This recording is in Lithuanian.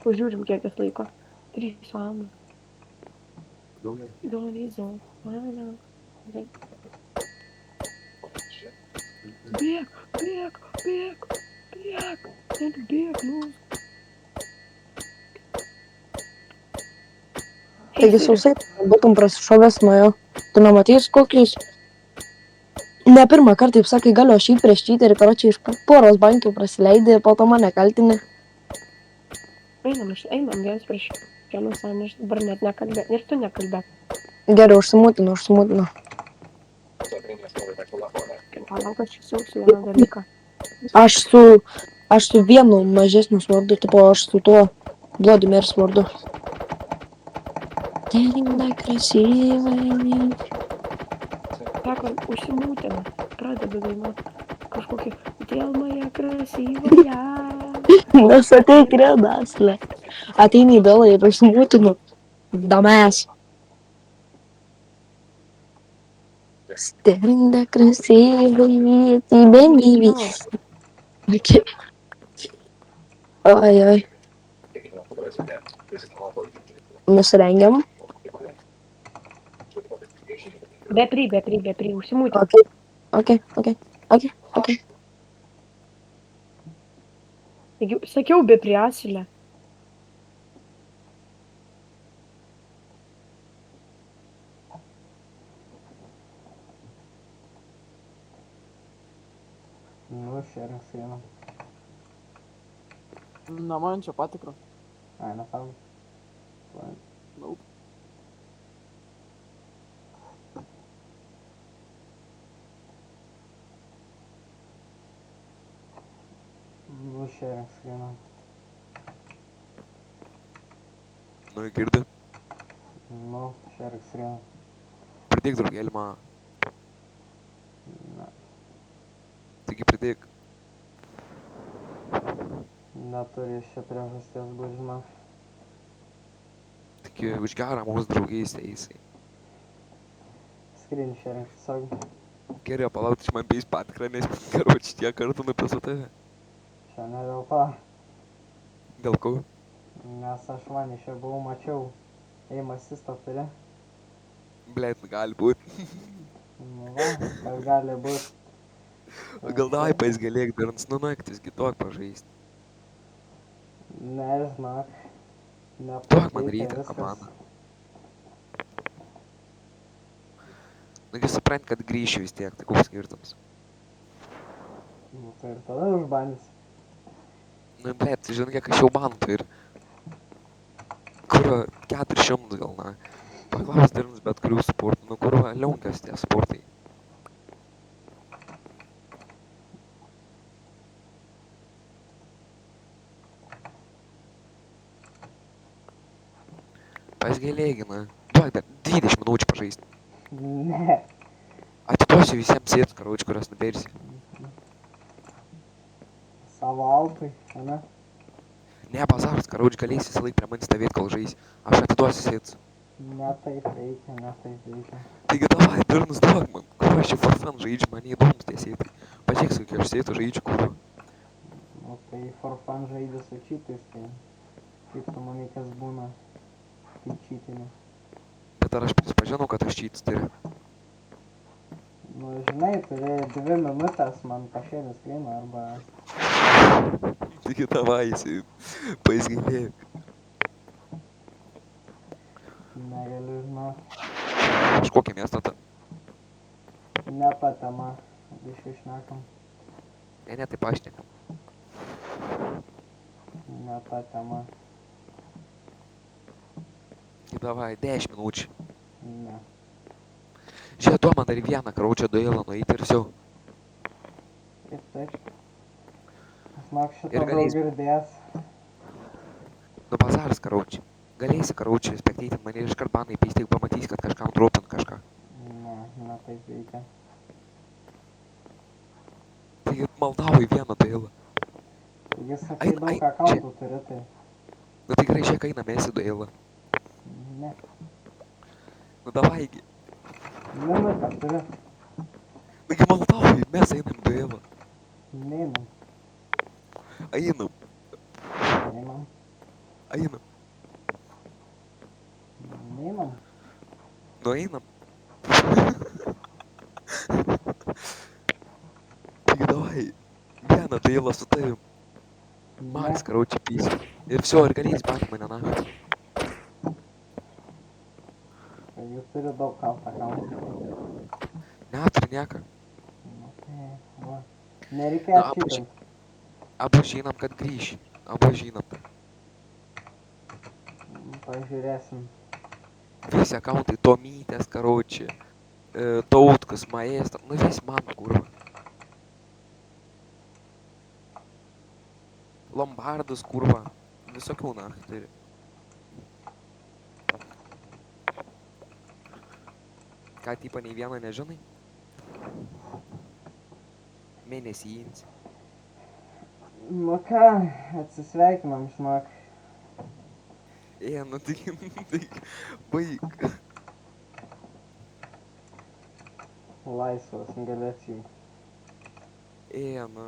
Pažiūrim, kiek tas laiko. 3 valandas. Donizo. Bėk, bėk, bėk, bėk. Bėk, nu. Taigi sausai būtum prasišovęs nuo jo. Tu nematys kokius. Ne pirmą kartą, taip sakai, galiu aš jį prieš čyterį, karočią iš poros bankių prasileidė ir po to mane kaltinė. Einam vienas prieš kieno saneš, dabar net nekalbė. Ir tu nekalbė. Geriau užsimūtinu. Palauk, aš įsiauksiu vieną dalyką. Aš su vienu mažesniu svardu, tipo aš su tuo Vladimirs vardu. Terinda krasivai. Sako, užsimūtina. Pradedu dainuoti kažkokį dėl moja krasyvoje. Nesakai kredaslė. Ateini į belą ir užsimūtinu. Dames. Terinda krasivai. Тебе не весь. Oi. Nusirengiam. Bepri, užsimūtina. Okay. Taigi, sakiau, bepri asilę. Nu, sharing screen. Man čia patikro. Ai, nesąmonė. Nope. Nu, sharing screen. Nu, girdi. Nu, sharing screen. Pridėk, draugėlį, man. Ne, Taigi pridėk. neturi šia priežasties būt, žinok. Taigi už gerą mūsų draugystę eisai. Screen sharing tiesiog. Gerai, palauk, čia man beis patikrą, nes karoči tiek kartų nupisu tave. Čia ne dėl to, Dėl ko? nes aš man iš čia buvau, mačiau. Aim assistą turi. Blet, gali būt. Nu va, kas gali būt. Gal davai paisgalėk, Berns, nu naktis, duok pažaist. Ne, žinok. Duok man Nepasikeitė rytą viskas. komandą. Nagi suprant, kad grįšiu vis tiek, tai koks skirtumas. Nu tai ir tada užbandys. Nu, blet, žinai, kiek aš jau bantų ir... Kurio 400 gal, na. Paklaus Berns bet kurių sportų, nu kurio liaunkas tie sportai. Paisgalėgi, na. Duok dar 20 minučių pažaist. Ne. Atiduosiu visiems sėtų, karoči, kurios nubėrsi. Savo altui, ne? Ne, bazaras, karoči, galėsi visą laiką prie manęs stovėt, kol žaisi. Aš atiduosiu sėtus. Ne taip reikia. Taigi davai, Bernas, duok man. Kur aš čia for fun žaidžiu, man neįdomus tie sėtai. Pažiūrėk, kiek aš sėtų žaidžiu, kur. Nu tai for fun žaidži su cheatais, tai kaip tu manai, kas būna, kai cheatini. Bet ar aš prisipažinau, kad aš cheats turiu? Nu žinai, turi 2 minutės man pašėlį skryną arba... Taigi davai, jisai paisgailėk. Negaliu, žinok. Aš kokią miestą tą? Ne ta tema, biškai šnekam. Ne, tai pašnekam. Ne ta tema. Tai davai, 10 minučių. Ne. Žiūrėk, duok man dar vieną karočią duelą nueiti ir jau. Taip. Žinok, šito Ir daug galės- girdės. Nu, bazaras, karoči. Galėsi, karoči, respektėti mane ir iškart banai peisti, jeigu pamatys, kad kažkam dropint kažką. Ne taip veikia. Taigi maldauju vieną duelą. Taigi sakai, daug čia- akauntų turi, tai... Nu tai gerai, žiūrėk, einam mes į duelą. Ne. Nu davaigi. Minutę turi. Taigi maldauju, mes einam į duelą. Neinam. Einam. Neinam. Einam. Neinam? Nu einam. Taigi davai. Vieną dailą su tavim. Max, короче, писька. Ir все, ir galės bėgt mane nahui. Jūs turite daug akauntų. Neturi nieko. Okay, va. Nereikia Nu, atšitint. abu žinom, kad grįši. Abu žinom. Pažiūrėsim. Visi akauntai Tomytės, короче. Tautkas, Maestro. Nu, visi man, kurva. Lombardas, kurva. Visokių nahai turi. Ką, tipo, nei vieno nežinai? Mėnesys. Nu ką, atsisveikinam, žinok. Nu tai, tai, baig. Laisvas, gali atsijungti. Nu.